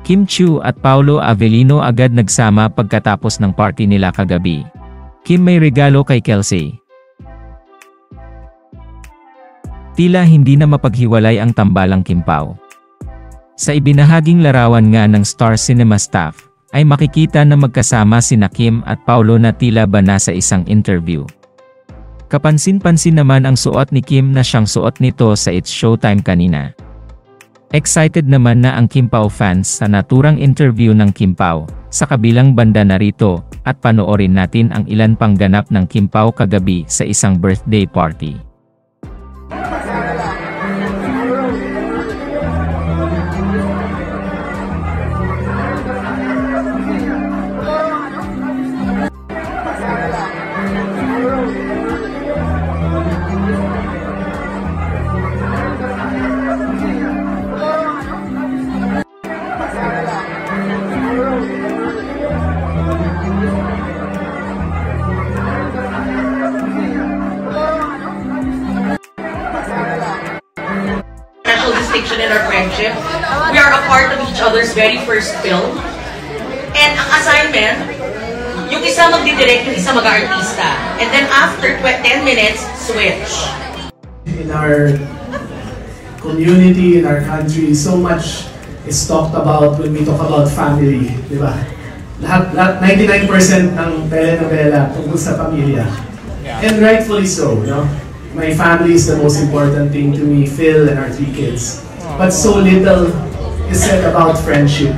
Kim Chiu at Paolo Avellino agad nagsama pagkatapos ng party nila kagabi. Kim may regalo kay Kelsey. Tila hindi na mapaghiwalay ang tambalang Kim Pao. Sa ibinahaging larawan nga ng Star Cinema staff, ay makikita na magkasama sina Kim at Paolo na tila ba nasa isang interview. Kapansin-pansin naman ang suot ni Kim na siyang suot nito sa It's Showtime kanina. Excited naman na ang Kim Pao fans sa naturang interview ng Kim Pao. Sa kabilang banda narito, at panoorin natin ang ilan pang ganap ng Kim Pao kagabi sa isang birthday party. Distinction in our friendship. We are a part of each other's very first film. And ang assignment, yung isa magdidirect, yung isa mag-artista. And then after 10 minutes, switch. In our community, in our country, so much is talked about when we talk about family, di ba? Lahat 99% ng telenovela tungkol sa pamilya. And rightfully so, you know? My family is the most important thing to me, Phil and our 3 kids. But so little is said about friendship.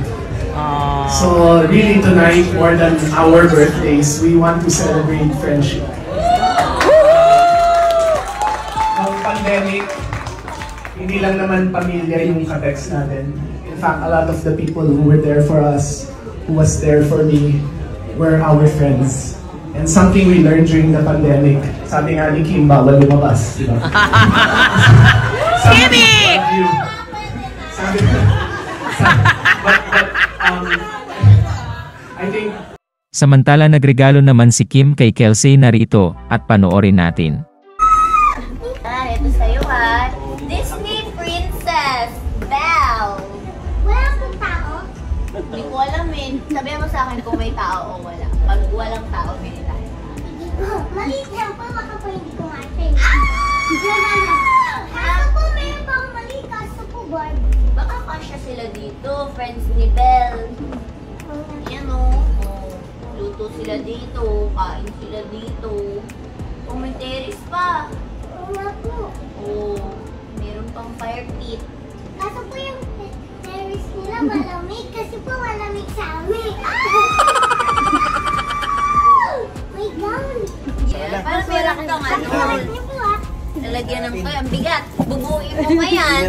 So really tonight, more than our birthdays, we want to celebrate friendship. Ang pandemic, hindi lang naman pamilya yung ka-text natin. In fact, a lot of the people who were there for us, who was there for me, were our friends. And something we learned during the pandemic, sabi nga ni Kim, bawal lumabas, di ba? Kimmy! I think... Samantala nagregalo naman si Kim kay Kelsey narito, at panoorin natin. Ito sa'yo ha. Disney Princess Belle. Wala akong tao? Hindi ko alam eh. Sabihan mo sa akin kung may tao o wala. Pag walang tao, pili tayo. Maliit lang po, baka po hindi ko matin. Kaso po, meron pang mali. Kaso po, Barbie. Baka kasya sila dito, friends ni Belle. Yan o. Luto sila dito, kain sila dito. Commentaries pa. Oo po. Oo. Meron pang fire pit. Kaso po yung terrace nila malamig kasi po malamig sa amin. My God! Yeah, parang meron kang ano. Lalagyan ng toy. Ang bigat. Bubuin mo pa yan.